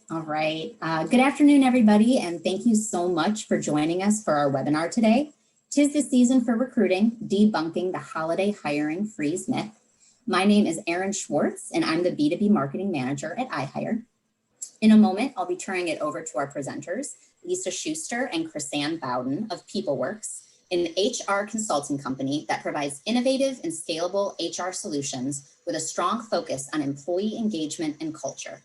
All right. Good afternoon, everybody, and thank you so much for joining us for our webinar today. 'Tis the season for recruiting, debunking the holiday hiring freeze myth. My name is Erin Schwartz, and I'm the B2B marketing manager at iHire. In a moment, I'll be turning it over to our presenters, Lisa Shuster and Chrisanne Bowden of PeopleWorks, an HR consulting company that provides innovative and scalable HR solutions with a strong focus on employee engagement and culture.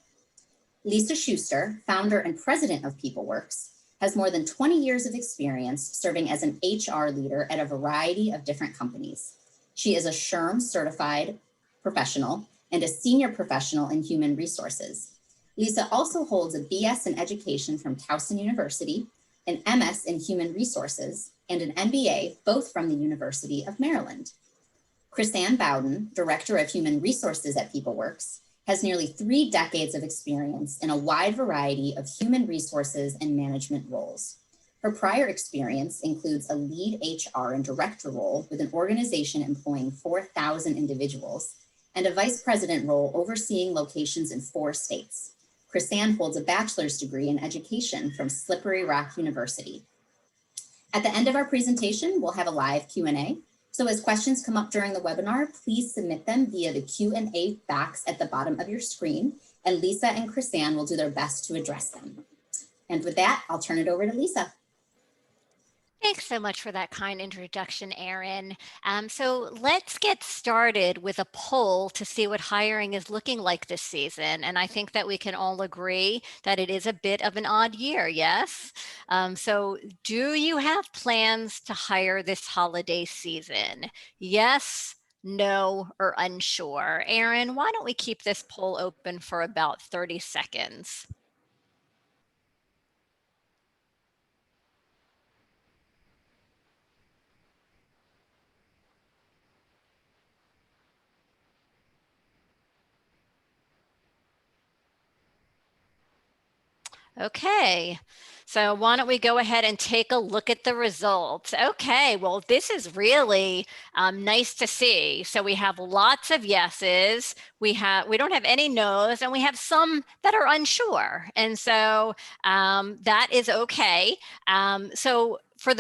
Lisa Shuster, founder and president of PeopleWorks, has more than 20 years of experience serving as an HR leader at a variety of different companies. She is a SHAM certified professional and a senior professional in human resources. Lisa also holds a BS in education from Towson University, an MS in human resources, and an MBA, both from the University of Maryland. Chrisanne Bowden, director of human resources at PeopleWorks, has nearly 3 decades of experience in a wide variety of human resources and management roles. Her prior experience includes a lead HR and director role with an organization employing 4,000 individuals and a vice president role overseeing locations in 4 states. Chrisanne holds a bachelor's degree in education from Slippery Rock University. At the end of our presentation, we'll have a live Q&A. So as questions come up during the webinar, please submit them via the Q&A box at the bottom of your screen, and Lisa and Chrisanne will do their best to address them. And with that, I'll turn it over to Lisa. Thanks so much for that kind introduction, Erin. So let's get started with a poll to see what hiring is looking like this season. And I think that we can all agree that it is a bit of an odd year, yes? So do you have plans to hire this holiday season? Yes, no, or unsure? Erin, why don't we keep this poll open for about 30 seconds? Okay, so why don't we go ahead and take a look at the results? Okay, well, this is really nice to see. So we have lots of yeses, we don't have any no's, and we have some that are unsure. And so that is okay. So for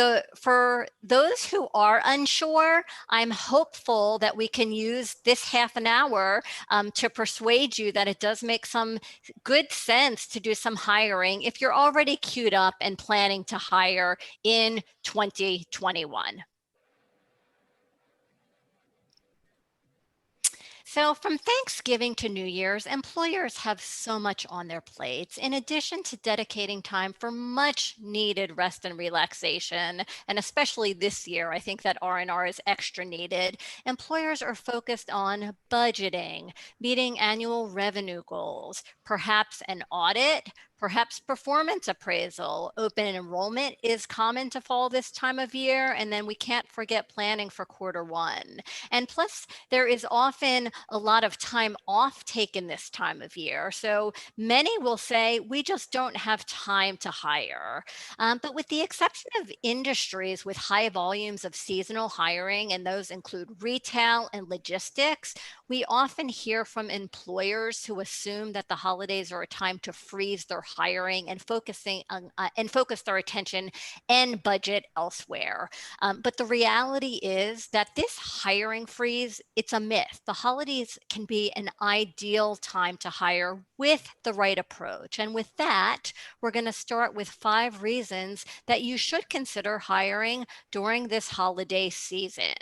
those who are unsure, I'm hopeful that we can use this half an hour to persuade you that it does make some good sense to do some hiring if you're already queued up and planning to hire in 2021. So from Thanksgiving to New Year's, employers have so much on their plates. In addition to dedicating time for much needed rest and relaxation, and especially this year, I think that R&R is extra needed, employers are focused on budgeting, meeting annual revenue goals, perhaps an audit, perhaps performance appraisal. Open enrollment is common to fall this time of year, and then we can't forget planning for Q1. And plus, there is often a lot of time off taken this time of year. So many will say, we just don't have time to hire. But with the exception of industries with high volumes of seasonal hiring, and those include retail and logistics, we often hear from employers who assume that the holidays are a time to freeze their hiring and focus their attention and budget elsewhere. But the reality is that this hiring freeze, it's a myth. The holidays can be an ideal time to hire with the right approach. And with that, we're going to start with 5 reasons that you should consider hiring during this holiday season.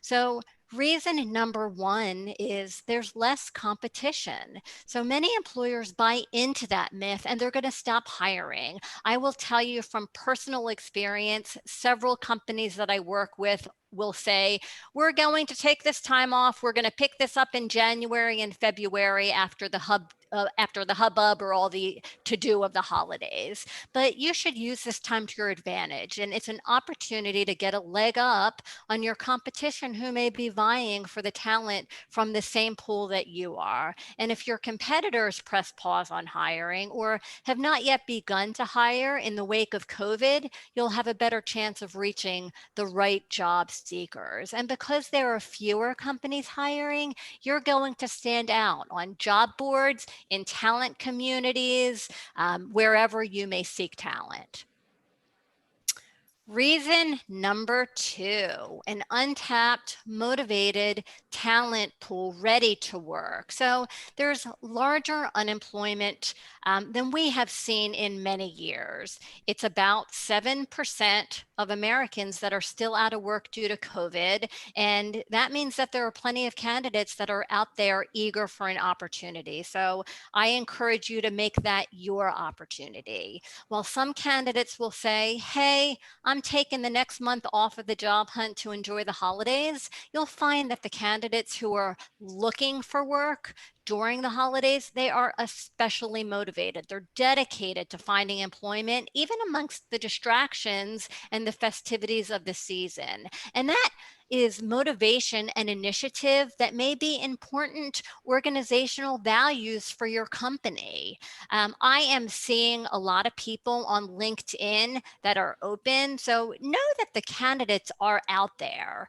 So reason number 1 is there's less competition. So many employers buy into that myth and they're going to stop hiring. I will tell you from personal experience, several companies that I work with will say, we're going to take this time off. We're going to pick this up in January and February after the hubbub or all the to-do of the holidays. But you should use this time to your advantage. And it's an opportunity to get a leg up on your competition who may be vying for the talent from the same pool that you are. And if your competitors press pause on hiring or have not yet begun to hire in the wake of COVID, you'll have a better chance of reaching the right job seekers. And because there are fewer companies hiring, you're going to stand out on job boards in talent communities, wherever you may seek talent. Reason number 2, an untapped, motivated talent pool ready to work. So there's larger unemployment than we have seen in many years. It's about 7% of Americans that are still out of work due to COVID. And that means that there are plenty of candidates that are out there eager for an opportunity. So I encourage you to make that your opportunity. While some candidates will say, hey, I'm taking the next month off of the job hunt to enjoy the holidays, you'll find that the candidates who are looking for work during the holidays, they are especially motivated. They're dedicated to finding employment, even amongst the distractions and the festivities of the season. And that is motivation and initiative that may be important organizational values for your company. I am seeing a lot of people on LinkedIn that are open. So know that the candidates are out there.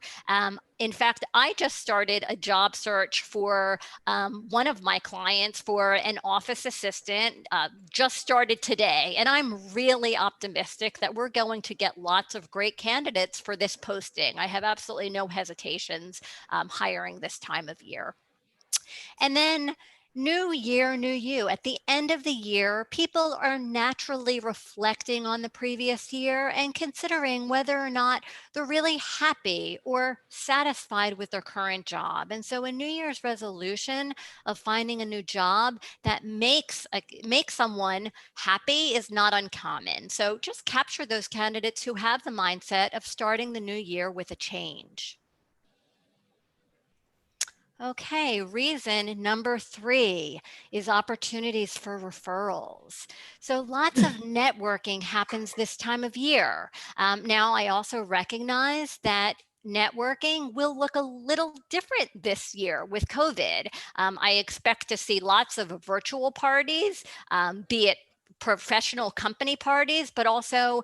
In fact, I just started a job search for one of my clients for an office assistant, just started today. And I'm really optimistic that we're going to get lots of great candidates for this posting. I have absolutely no hesitations hiring this time of year. And then new year, new you. At the end of the year, people are naturally reflecting on the previous year and considering whether or not they're really happy or satisfied with their current job. And so a New Year's resolution of finding a new job that makes someone happy is not uncommon. So just capture those candidates who have the mindset of starting the new year with a change. Okay, reason number 3 is opportunities for referrals. So lots of networking happens this time of year. Now, I also recognize that networking will look a little different this year with COVID. I expect to see lots of virtual parties, be it professional company parties, but also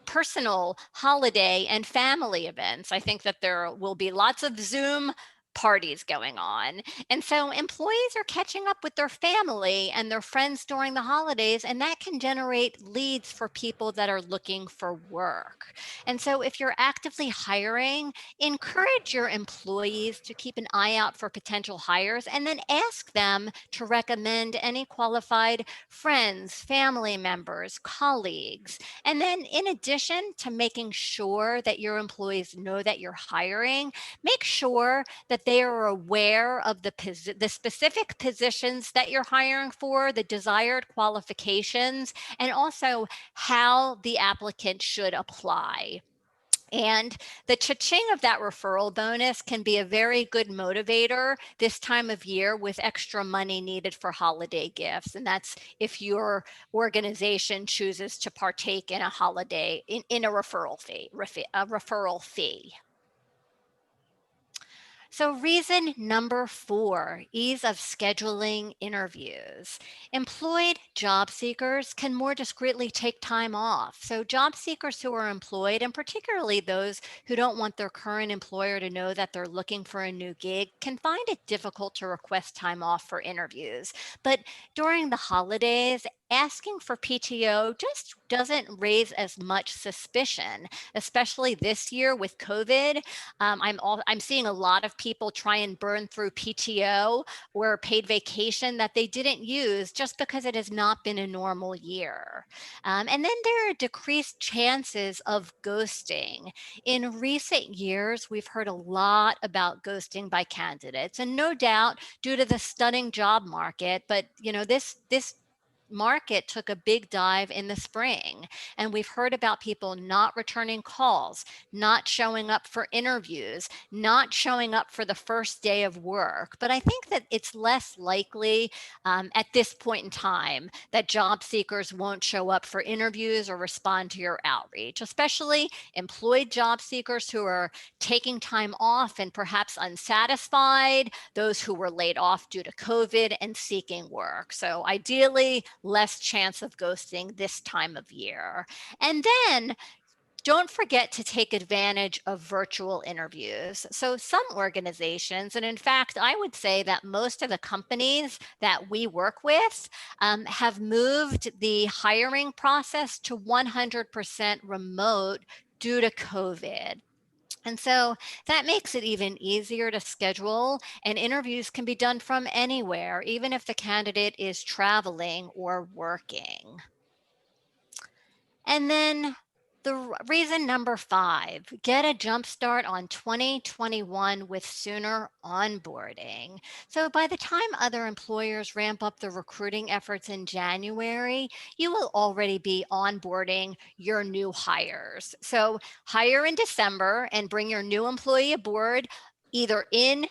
personal holiday and family events. I think that there will be lots of Zoom parties going on. And so employees are catching up with their family and their friends during the holidays, and that can generate leads for people that are looking for work. And so if you're actively hiring, encourage your employees to keep an eye out for potential hires and then ask them to recommend any qualified friends, family members, colleagues. And then in addition to making sure that your employees know that you're hiring, make sure that they are aware of the specific positions that you're hiring for, the desired qualifications, and also how the applicant should apply. And the cha-ching of that referral bonus can be a very good motivator this time of year with extra money needed for holiday gifts. And that's if your organization chooses to partake in a holiday, in a referral fee. So reason number 4, ease of scheduling interviews. Employed job seekers can more discreetly take time off. So job seekers who are employed, and particularly those who don't want their current employer to know that they're looking for a new gig, can find it difficult to request time off for interviews. But during the holidays, asking for PTO just doesn't raise as much suspicion, especially this year with COVID. I'm seeing a lot of people try and burn through PTO or paid vacation that they didn't use just because it has not been a normal year. And then there are decreased chances of ghosting. In recent years, we've heard a lot about ghosting by candidates, and no doubt due to the stunning job market. But this market took a big dive in the spring, and we've heard about people not returning calls, not showing up for interviews, not showing up for the first day of work. But I think that it's less likely at this point in time that job seekers won't show up for interviews or respond to your outreach, especially employed job seekers who are taking time off and perhaps unsatisfied, those who were laid off due to COVID and seeking work. So ideally, less chance of ghosting this time of year. And then Don't forget to take advantage of virtual interviews. So some organizations, and in fact, I would say that most of the companies that we work with have moved the hiring process to 100% remote due to COVID. And so that makes it even easier to schedule, and interviews can be done from anywhere, even if the candidate is traveling or working. And then reason number 5, get a jump start on 2021 with sooner onboarding. So by the time other employers ramp up the recruiting efforts in January, you will already be onboarding your new hires. So hire in December and bring your new employee aboard either in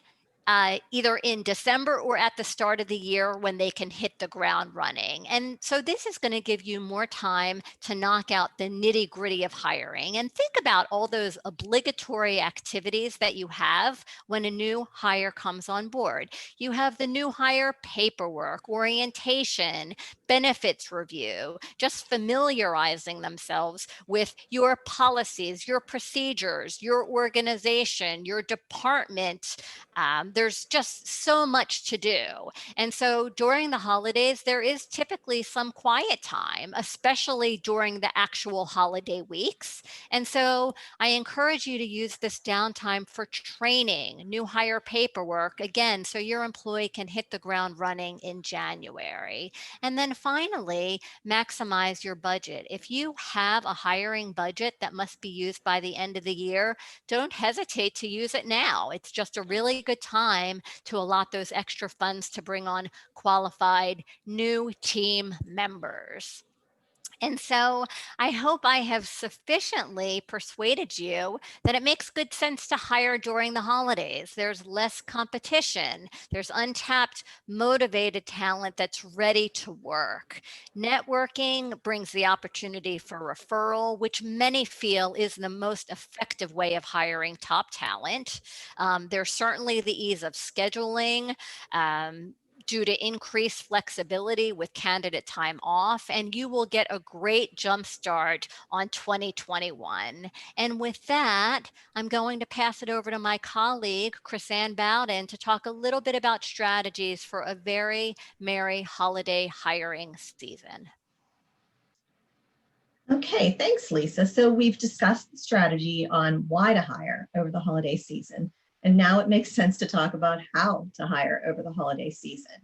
December or at the start of the year when they can hit the ground running. And so this is going to give you more time to knock out the nitty gritty of hiring. And think about all those obligatory activities that you have when a new hire comes on board. You have the new hire paperwork, orientation, benefits review, just familiarizing themselves with your policies, your procedures, your organization, your department. There's just so much to do. And so during the holidays, there is typically some quiet time, especially during the actual holiday weeks. And so I encourage you to use this downtime for training, new hire paperwork, again, so your employee can hit the ground running in January. And then finally, maximize your budget. If you have a hiring budget that must be used by the end of the year, don't hesitate to use it now. It's just a really good time to allot those extra funds to bring on qualified new team members. And so I hope I have sufficiently persuaded you that it makes good sense to hire during the holidays. There's less competition. There's untapped, motivated talent that's ready to work. Networking brings the opportunity for referral, which many feel is the most effective way of hiring top talent. There's certainly the ease of scheduling. Due to increased flexibility with candidate time off, and you will get a great jump start on 2021. And with that, I'm going to pass it over to my colleague, Chrisanne Bowden, to talk a little bit about strategies for a very merry holiday hiring season. Okay, thanks, Lisa. So we've discussed the strategy on why to hire over the holiday season, and now it makes sense to talk about how to hire over the holiday season.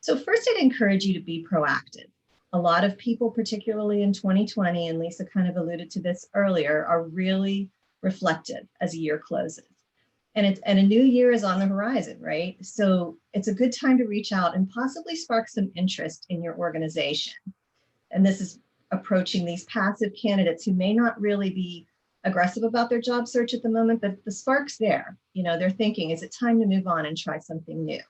So first, I'd encourage you to be proactive. A lot of people, particularly in 2020, and Lisa kind of alluded to this earlier, are really reflective as a year closes. And a new year is on the horizon, right? So it's a good time to reach out and possibly spark some interest in your organization. And this is approaching these passive candidates who may not really be aggressive about their job search at the moment, but the spark's there. You know, they're thinking, is it time to move on and try something new?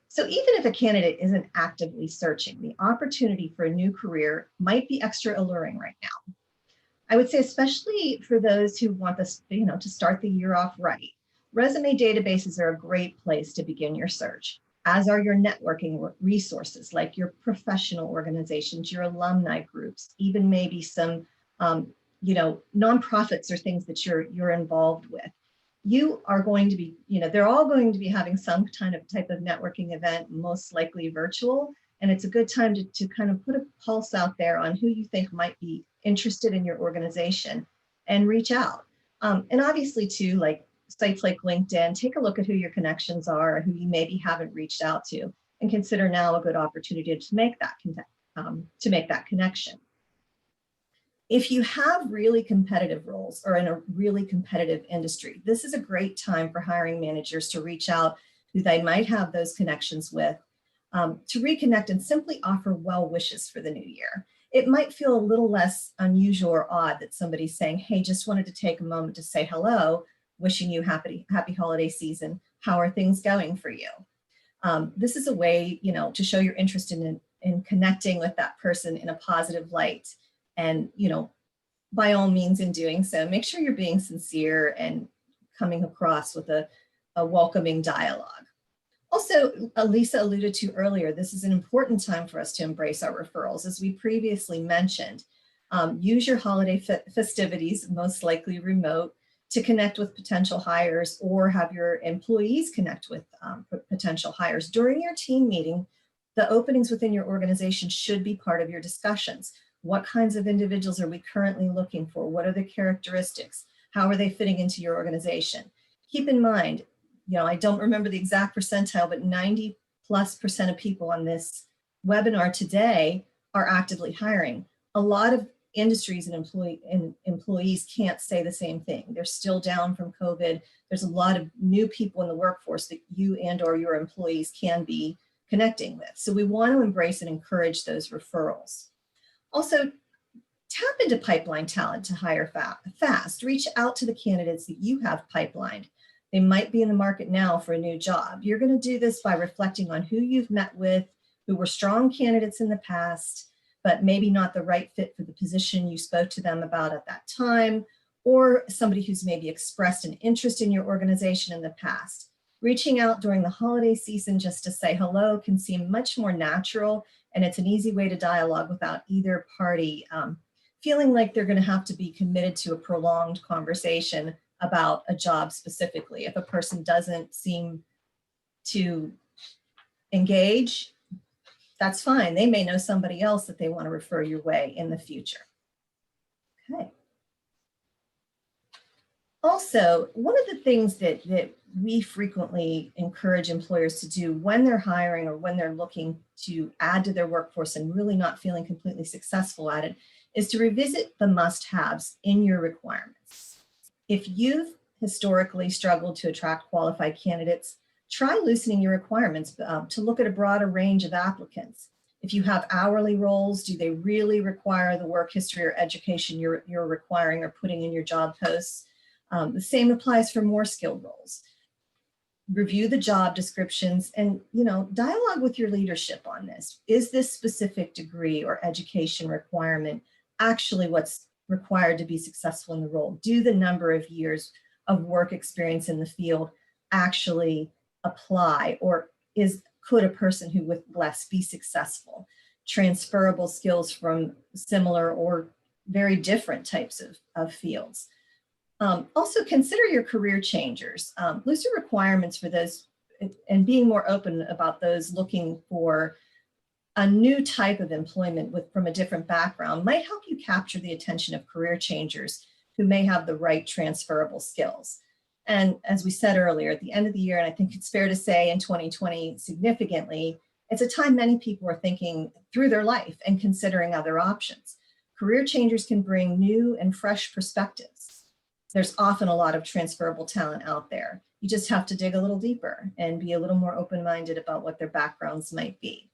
So even if a candidate isn't actively searching, the opportunity for a new career might be extra alluring right now. I would say, especially for those who want this, to start the year off right. Resume databases are a great place to begin your search, as are your networking resources, like your professional organizations, your alumni groups, even maybe some, nonprofits or things that you're involved with. You are going to be, they're all going to be having some type of networking event, most likely virtual. And it's a good time to kind of put a pulse out there on who you think might be interested in your organization and reach out. And obviously too, like sites like LinkedIn, take a look at who your connections are, who you maybe haven't reached out to, and consider now a good opportunity to make that connection. If you have really competitive roles or in a really competitive industry, this is a great time for hiring managers to reach out who they might have those connections with, to reconnect and simply offer well wishes for the new year. It might feel a little less unusual or odd that somebody's saying, hey, just wanted to take a moment to say hello, wishing you happy holiday season. How are things going for you? This is a way, to show your interest in connecting with that person in a positive light. And, by all means in doing so, make sure you're being sincere and coming across with a welcoming dialogue. Also, Lisa alluded to earlier, this is an important time for us to embrace our referrals. As we previously mentioned, Use your holiday festivities, most likely remote, to connect with potential hires or have your employees connect with potential hires. During your team meeting, the openings within your organization should be part of your discussions. What kinds of individuals are we currently looking for? What are the characteristics? How are they fitting into your organization? Keep in mind, I don't remember the exact percentile, but 90+% of people on this webinar today are actively hiring. A lot of industries and employees can't say the same thing. They're still down from COVID. There's a lot of new people in the workforce that you and or your employees can be connecting with. So we want to embrace and encourage those referrals. Also, tap into pipeline talent to hire fast. Reach out to the candidates that you have pipelined. They might be in the market now for a new job. You're going to do this by reflecting on who you've met with, who were strong candidates in the past, but maybe not the right fit for the position you spoke to them about at that time, or somebody who's maybe expressed an interest in your organization in the past. Reaching out during the holiday season just to say hello can seem much more natural, and it's an easy way to dialogue without either party feeling like they're going to have to be committed to a prolonged conversation about a job specifically. If a person doesn't seem to engage, that's fine. They may know somebody else that they want to refer your way in the future. Okay. Also, one of the things that we frequently encourage employers to do when they're hiring or when they're looking to add to their workforce and really not feeling completely successful at it is to revisit the must-haves in your requirements. If you've historically struggled to attract qualified candidates, try loosening your requirements to look at a broader range of applicants. If you have hourly roles, do they really require the work history or education you're requiring or putting in your job posts? The same applies for more skilled roles. Review the job descriptions and dialogue with your leadership on this. Is this specific degree or education requirement actually what's required to be successful in the role? Do the number of years of work experience in the field actually apply, or could a person who with less be successful? Transferable skills from similar or very different types of fields. Also consider your career changers. Looser requirements for those and being more open about those looking for a new type of employment from a different background might help you capture the attention of career changers who may have the right transferable skills. And as we said earlier, at the end of the year, and I think it's fair to say in 2020 significantly, it's a time many people are thinking through their life and considering other options. Career changers can bring new and fresh perspectives. There's often a lot of transferable talent out there. You just have to dig a little deeper and be a little more open-minded about what their backgrounds might be.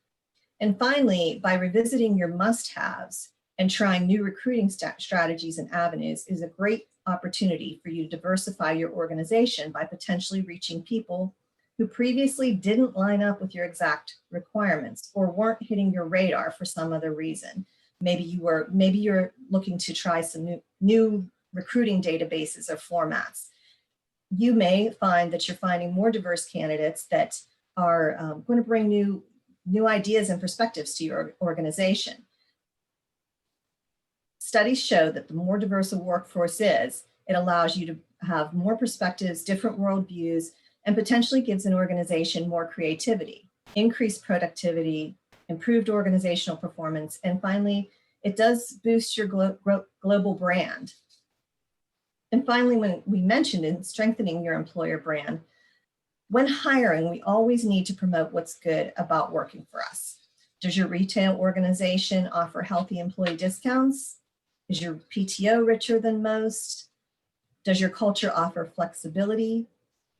And finally, by revisiting your must-haves and trying new recruiting strategies and avenues is a great opportunity for you to diversify your organization by potentially reaching people who previously didn't line up with your exact requirements or weren't hitting your radar for some other reason. Maybe you're looking to try some new recruiting databases or formats. You may find that you're finding more diverse candidates that are going to bring new ideas and perspectives to your organization. Studies show that the more diverse a workforce is, it allows you to have more perspectives, different worldviews, and potentially gives an organization more creativity, increased productivity, improved organizational performance, and finally, it does boost your global brand. And finally, when we mentioned in strengthening your employer brand, when hiring, we always need to promote what's good about working for us. Does your retail organization offer healthy employee discounts? Is your PTO richer than most? Does your culture offer flexibility?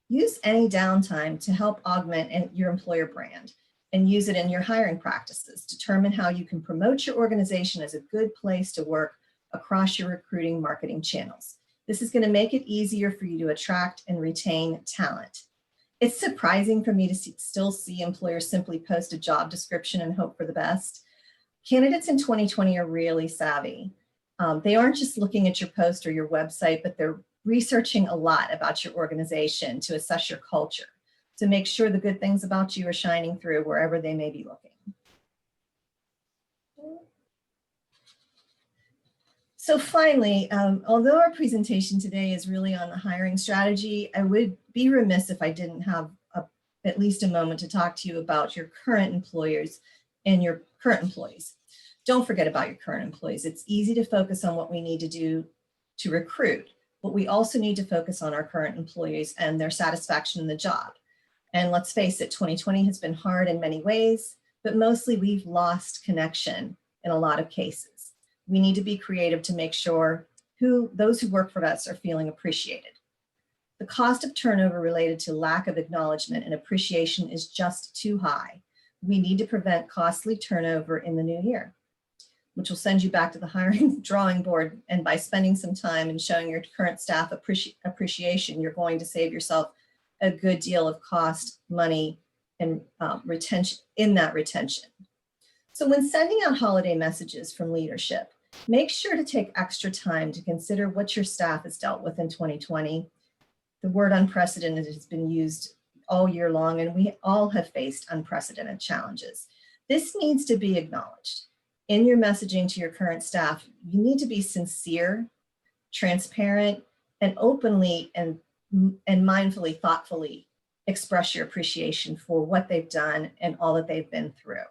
Use any downtime to help augment your employer brand and use it in your hiring practices. Determine how you can promote your organization as a good place to work across your recruiting marketing channels. This is going to make it easier for you to attract and retain talent. It's surprising for me to still see employers simply post a job description and hope for the best. Candidates in 2020 are really savvy. They aren't just looking at your post or your website, but they're researching a lot about your organization to assess your culture, to make sure the good things about you are shining through wherever they may be looking. So finally, although our presentation today is really on the hiring strategy, I would be remiss if I didn't have at least a moment to talk to you about your current employers and your current employees. Don't forget about your current employees. It's easy to focus on what we need to do to recruit, but we also need to focus on our current employees and their satisfaction in the job. And let's face it, 2020 has been hard in many ways, but mostly we've lost connection in a lot of cases. We need to be creative to make sure those who work for us are feeling appreciated. The cost of turnover related to lack of acknowledgement and appreciation is just too high. We need to prevent costly turnover in the new year, which will send you back to the hiring drawing board. And by spending some time and showing your current staff appreciation, you're going to save yourself a good deal of cost, money, and retention in that retention. So when sending out holiday messages from leadership, make sure to take extra time to consider what your staff has dealt with in 2020. The word unprecedented has been used all year long, and we all have faced unprecedented challenges. This needs to be acknowledged. In your messaging to your current staff, you need to be sincere, transparent, and openly and mindfully, thoughtfully express your appreciation for what they've done and all that they've been through.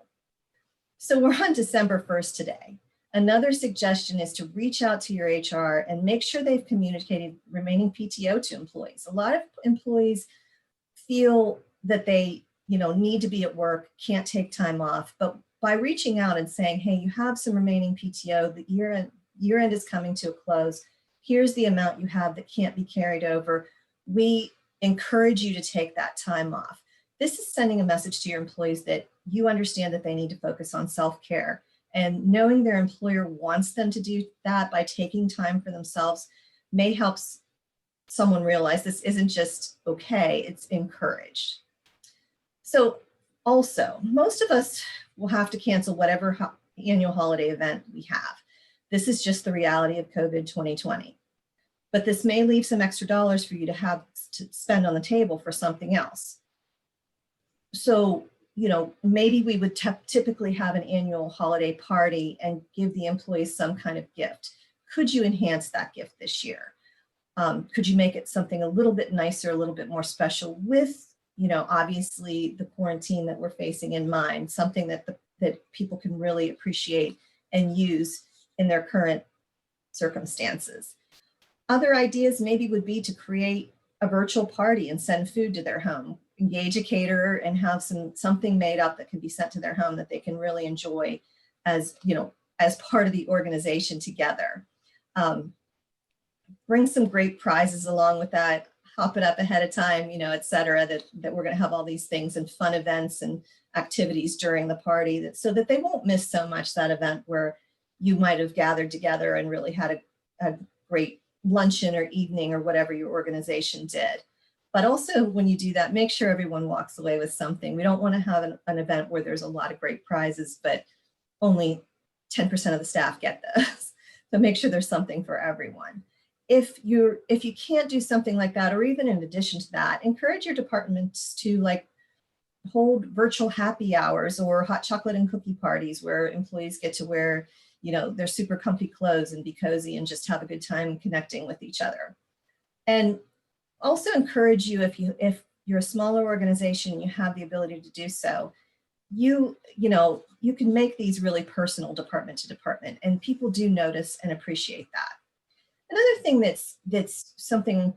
So we're on December 1st today. Another suggestion is to reach out to your HR and make sure they've communicated remaining PTO to employees. A lot of employees feel that they, need to be at work, can't take time off, but by reaching out and saying, hey, you have some remaining PTO, the year end is coming to a close, here's the amount you have that can't be carried over, we encourage you to take that time off. This is sending a message to your employees that you understand that they need to focus on self-care. And knowing their employer wants them to do that by taking time for themselves may help someone realize this isn't just okay, it's encouraged. So also, most of us will have to cancel whatever annual holiday event we have. This is just the reality of COVID 2020. But this may leave some extra dollars for you to have to spend on the table for something else. So, maybe we would typically have an annual holiday party and give the employees some kind of gift. Could you enhance that gift this year? Could you make it something a little bit nicer, a little bit more special with, obviously the quarantine that we're facing in mind, something that people can really appreciate and use in their current circumstances. Other ideas maybe would be to create a virtual party and send food to their home, engage a caterer and have something made up that can be sent to their home that they can really enjoy as part of the organization together. Bring some great prizes along with that, hop it up ahead of time, et cetera, that we're going to have all these things and fun events and activities during the party so that they won't miss so much that event where you might have gathered together and really had a great luncheon or evening or whatever your organization did. But also when you do that, make sure everyone walks away with something. We don't want to have an event where there's a lot of great prizes, but only 10% of the staff get those. So make sure there's something for everyone. If you can't do something like that, or even in addition to that, encourage your departments to hold virtual happy hours or hot chocolate and cookie parties where employees get to wear their super comfy clothes and be cozy and just have a good time connecting with each other. And also encourage you, if you're a smaller organization and you have the ability to do so, you can make these really personal department to department, and people do notice and appreciate that. Another thing that's something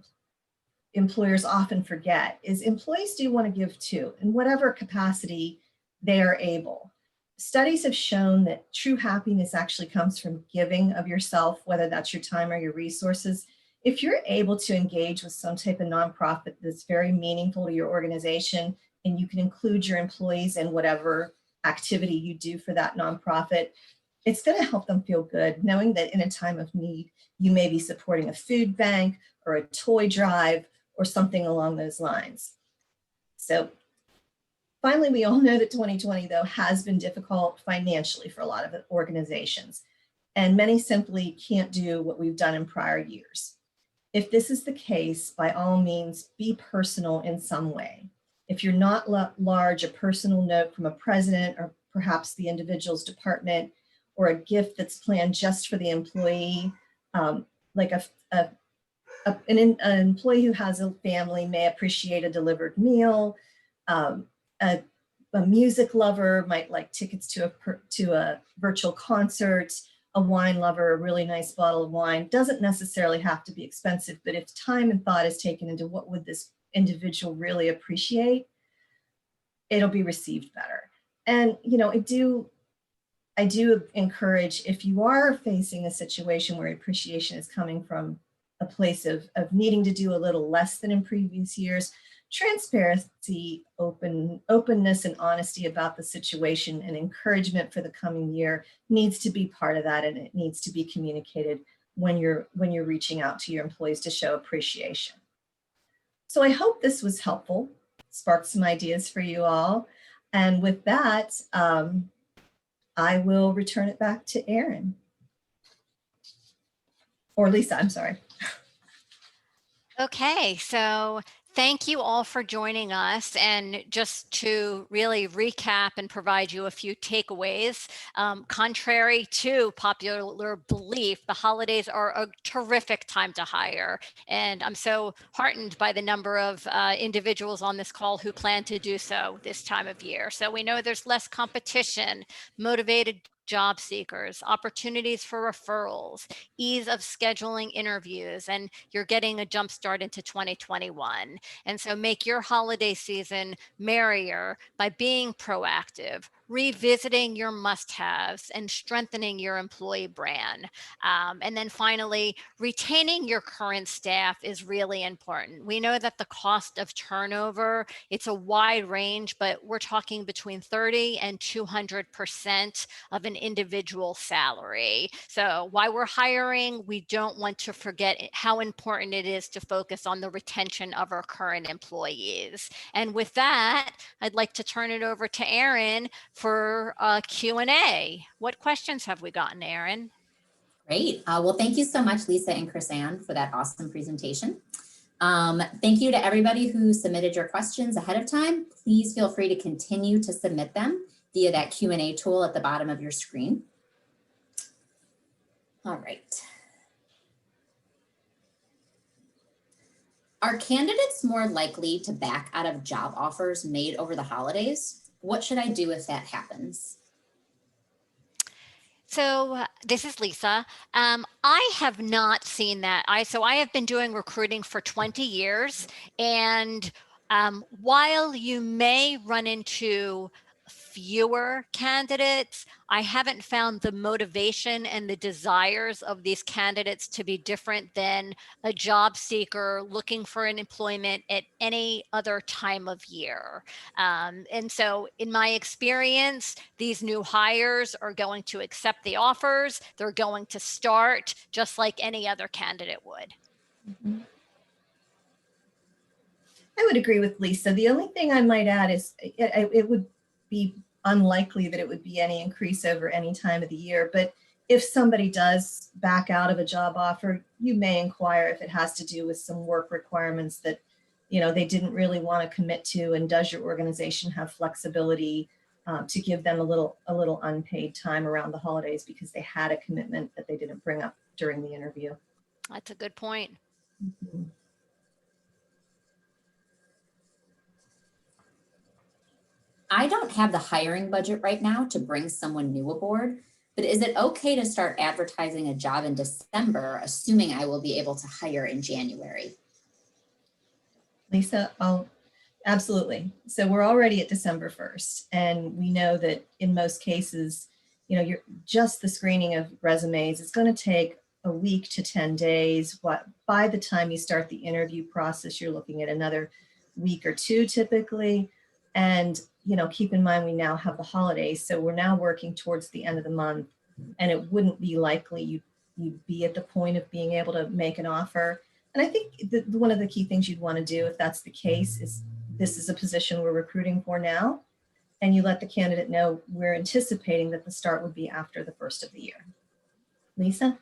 employers often forget is employees do want to give too, in whatever capacity they are able. Studies have shown that true happiness actually comes from giving of yourself, whether that's your time or your resources. If you're able to engage with some type of nonprofit that's very meaningful to your organization, and you can include your employees in whatever activity you do for that nonprofit, it's going to help them feel good, knowing that in a time of need, you may be supporting a food bank or a toy drive or something along those lines. So finally, we all know that 2020, though, has been difficult financially for a lot of organizations, and many simply can't do what we've done in prior years. If this is the case, by all means, be personal in some way. If you're not large, a personal note from a president or perhaps the individual's department, or a gift that's planned just for the employee, like an employee who has a family may appreciate a delivered meal. A music lover might like tickets to a virtual concert. A wine lover, a really nice bottle of wine. Doesn't necessarily have to be expensive, but if time and thought is taken into what would this individual really appreciate, it'll be received better. And I do encourage, if you are facing a situation where appreciation is coming from a place of needing to do a little less than in previous years, transparency, openness and honesty about the situation and encouragement for the coming year needs to be part of that, and it needs to be communicated when you're reaching out to your employees to show appreciation. So I hope this was helpful, sparked some ideas for you all. And with that, I will return it back to Erin. Or Lisa, I'm sorry. Okay, so thank you all for joining us. And just to really recap and provide you a few takeaways, contrary to popular belief, the holidays are a terrific time to hire. And I'm so heartened by the number of individuals on this call who plan to do so this time of year. So we know there's less competition, motivated job seekers, opportunities for referrals, ease of scheduling interviews, and you're getting a jump start into 2021. And so make your holiday season merrier by being proactive, revisiting your must-haves, and strengthening your employee brand. And then finally, retaining your current staff is really important. We know that the cost of turnover, it's a wide range, but we're talking between 30 and 200% of an individual salary. So while we're hiring, we don't want to forget how important it is to focus on the retention of our current employees. And with that, I'd like to turn it over to Erin for Q&A. What questions have we gotten, Erin? Great. Well, thank you so much, Lisa and Chris-Ann, for that awesome presentation. Thank you to everybody who submitted your questions ahead of time. Please feel free to continue to submit them via that Q&A tool at the bottom of your screen. All right. Are candidates more likely to back out of job offers made over the holidays? What should I do if that happens? So this is Lisa. I have not seen that. I have been doing recruiting for 20 years. And while you may run into fewer candidates, I haven't found the motivation and the desires of these candidates to be different than a job seeker looking for an employment at any other time of year. And so in my experience, these new hires are going to accept the offers. They're going to start just like any other candidate would. Mm-hmm. I would agree with Lisa. The only thing I might add is it would be unlikely that it would be any increase over any time of the year. But if somebody does back out of a job offer, you may inquire if it has to do with some work requirements that, they didn't really want to commit to, and does your organization have flexibility to give them a little unpaid time around the holidays because they had a commitment that they didn't bring up during the interview. That's a good point. Mm-hmm. I don't have the hiring budget right now to bring someone new aboard, but is it okay to start advertising a job in December, assuming I will be able to hire in January? Lisa, absolutely. So we're already at December 1st, and we know that in most cases, you're just the screening of resumes is going to take a week to 10 days. By the time you start the interview process, you're looking at another week or two typically. And keep in mind, we now have the holidays, so we're now working towards the end of the month, and it wouldn't be likely you'd be at the point of being able to make an offer. And I think one of the key things you'd want to do, if that's the case, is this is a position we're recruiting for now, and you let the candidate know we're anticipating that the start would be after the first of the year. Lisa?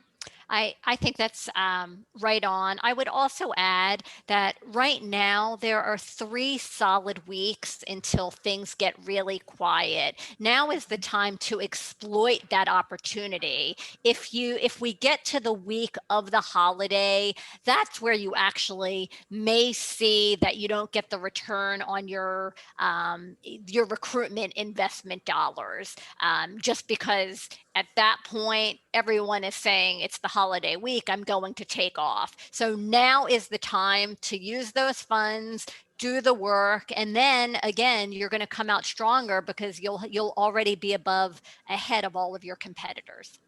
I think that's right on. I would also add that right now there are 3 solid weeks until things get really quiet. Now is the time to exploit that opportunity. If we get to the week of the holiday, that's where you actually may see that you don't get the return on your recruitment investment dollars, just because at that point, everyone is saying it's the holiday week, I'm going to take off. So now is the time to use those funds, do the work, and then again, you're going to come out stronger because you'll already be ahead of all of your competitors.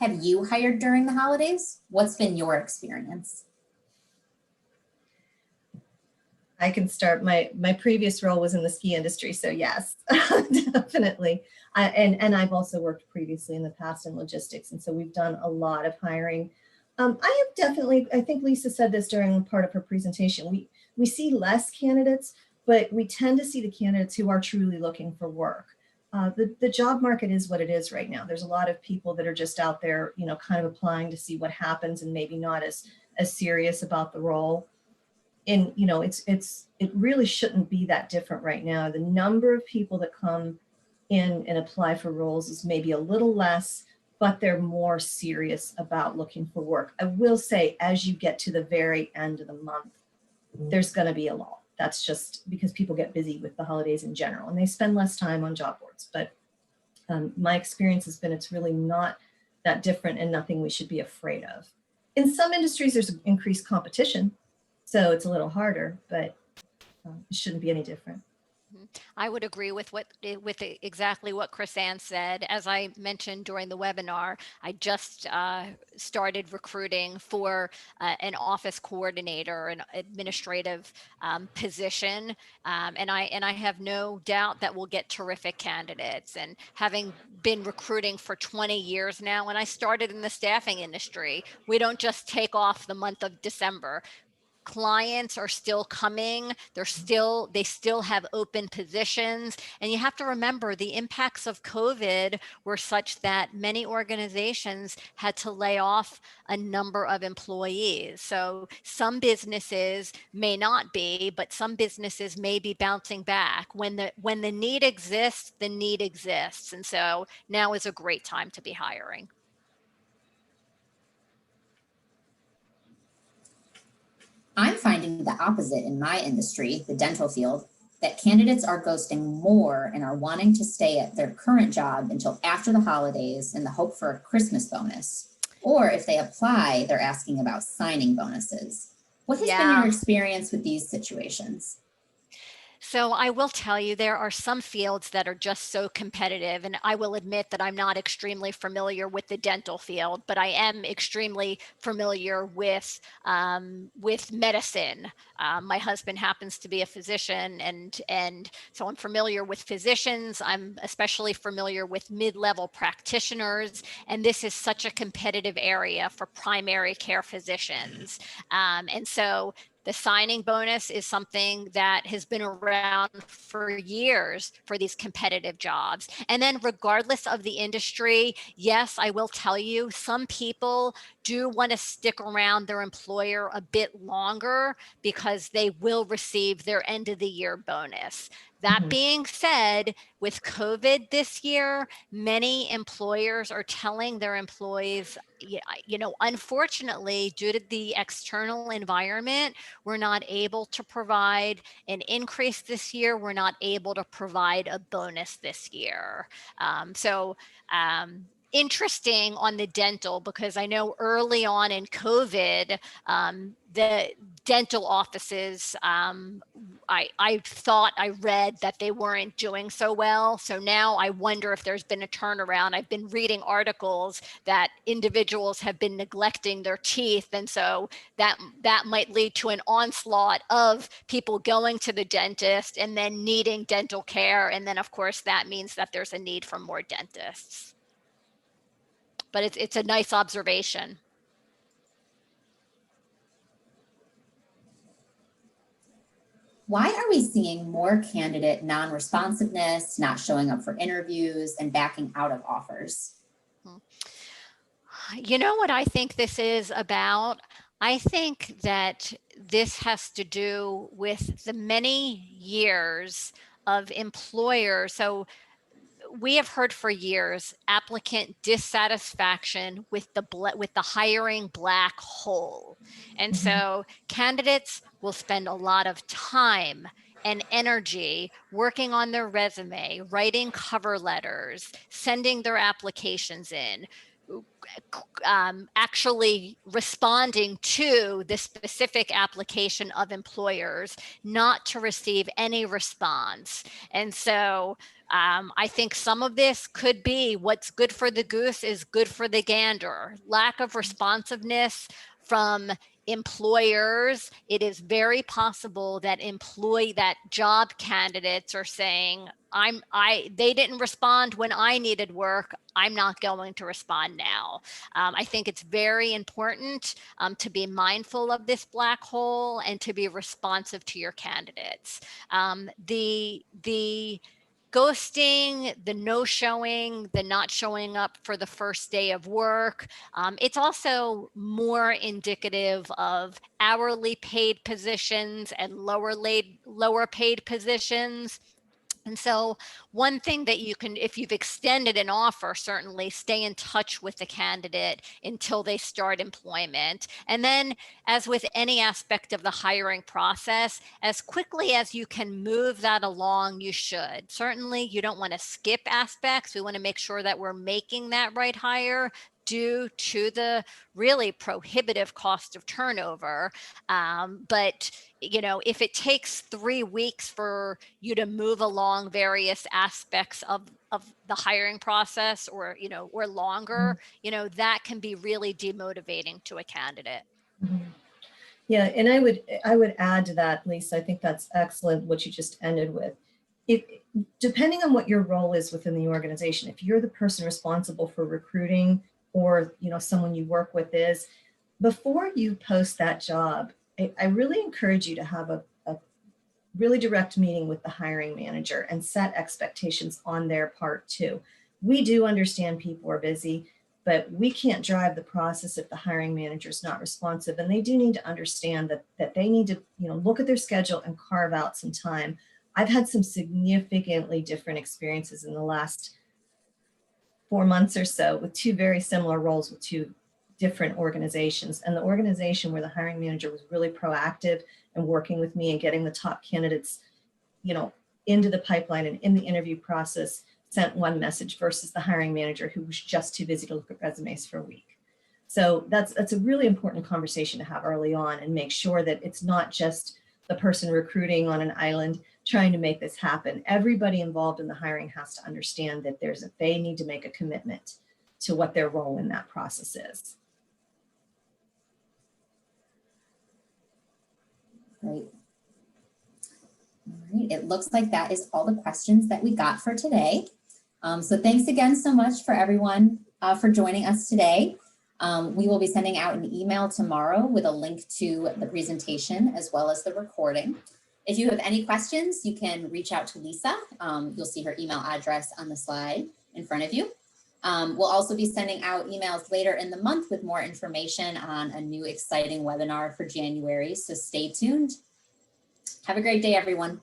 Have you hired during the holidays? What's been your experience? I can start. My previous role was in the ski industry, so yes, definitely. And I've also worked previously in the past in logistics, and so we've done a lot of hiring. I have definitely, I think Lisa said this during part of her presentation, we see less candidates, but we tend to see the candidates who are truly looking for work. The job market is what it is right now. There's a lot of people that are just out there, you know, kind of applying to see what happens and maybe not as serious about the role. And, you know, it really shouldn't be that different right now. The number of people that come in and apply for roles is maybe a little less, but they're more serious about looking for work. I will say, as you get to the very end of the month, there's going to be a lull. That's just because people get busy with the holidays in general and they spend less time on job boards. But my experience has been it's really not that different and nothing we should be afraid of. In some industries, there's increased competition, so it's a little harder, but it shouldn't be any different. I would agree with exactly what Chris Ann said. As I mentioned during the webinar, I just started recruiting for an office coordinator, an administrative position, and I have no doubt that we'll get terrific candidates. And having been recruiting for 20 years now, when I started in the staffing industry, we don't just take off the month of December. Clients are still coming. They still have open positions. And you have to remember the impacts of COVID were such that many organizations had to lay off a number of employees. So some businesses may not be, but some businesses may be bouncing back. When the need exists, the need exists. And so now is a great time to be hiring. I'm finding the opposite in my industry, the dental field, that candidates are ghosting more and are wanting to stay at their current job until after the holidays in the hope for a Christmas bonus. Or if they apply, they're asking about signing bonuses. What has been your experience with these situations? So I will tell you, there are some fields that are just so competitive, and I will admit that I'm not extremely familiar with the dental field, but I am extremely familiar with medicine. My husband happens to be a physician, and so I'm familiar with physicians. I'm especially familiar with mid-level practitioners, and this is such a competitive area for primary care physicians. And so the signing bonus is something that has been around for years for these competitive jobs. And then regardless of the industry, yes, I will tell you, some people do want to stick around their employer a bit longer because they will receive their end of the year bonus. That being said, with COVID this year, many employers are telling their employees, you know, unfortunately, due to the external environment, we're not able to provide an increase this year. We're not able to provide a bonus this year. Interesting on the dental, because I know early on in COVID, the dental offices, I thought I read that they weren't doing so well. So now I wonder if there's been a turnaround. I've been reading articles that individuals have been neglecting their teeth. And so that might lead to an onslaught of people going to the dentist and then needing dental care. And then of course that means that there's a need for more dentists. But it's a nice observation. Why are we seeing more candidate non-responsiveness, not showing up for interviews, and backing out of offers? You know what I think this is about? I think that this has to do with the many years of employers. So we have heard for years applicant dissatisfaction with the hiring black hole. And so candidates will spend a lot of time and energy working on their resume, writing cover letters, sending their applications in, actually responding to the specific application of employers, not to receive any response. And so I think some of this could be what's good for the goose is good for the gander. Lack of responsiveness from employers. It is very possible that job candidates are saying, they didn't respond when I needed work. I'm not going to respond now. I think it's very important to be mindful of this black hole and to be responsive to your candidates. The ghosting, the no showing, the not showing up for the first day of work. It's also more indicative of hourly paid positions and lower paid positions. And so one thing that you can, if you've extended an offer, certainly stay in touch with the candidate until they start employment. And then, as with any aspect of the hiring process, as quickly as you can move that along, you should. Certainly, you don't want to skip aspects. We want to make sure that we're making that right hire due to the really prohibitive cost of turnover. But if it takes 3 weeks for you to move along various aspects of the hiring process, or longer, that can be really demotivating to a candidate. Yeah, and I would add to that, Lisa. I think that's excellent what you just ended with. If depending on what your role is within the organization, if you're the person responsible for recruiting, or someone you work with is, before you post that job, I really encourage you to have a really direct meeting with the hiring manager and set expectations on their part too. We do understand people are busy, but we can't drive the process if the hiring manager is not responsive. And they do need to understand that they need to look at their schedule and carve out some time. I've had some significantly different experiences in the last 4 months or so with 2 very similar roles with 2 different organizations. And the organization where the hiring manager was really proactive and working with me and getting the top candidates, into the pipeline and in the interview process, sent one message, versus the hiring manager who was just too busy to look at resumes for a week. So that's a really important conversation to have early on, and make sure that it's not just the person recruiting on an island trying to make this happen. Everybody involved in the hiring has to understand that they need to make a commitment to what their role in that process is. Great. All right, it looks like that is all the questions that we got for today. So thanks again so much for everyone for joining us today. We will be sending out an email tomorrow with a link to the presentation as well as the recording. If you have any questions, you can reach out to Lisa. You'll see her email address on the slide in front of you. We'll also be sending out emails later in the month with more information on a new exciting webinar for January, so stay tuned. Have a great day, everyone.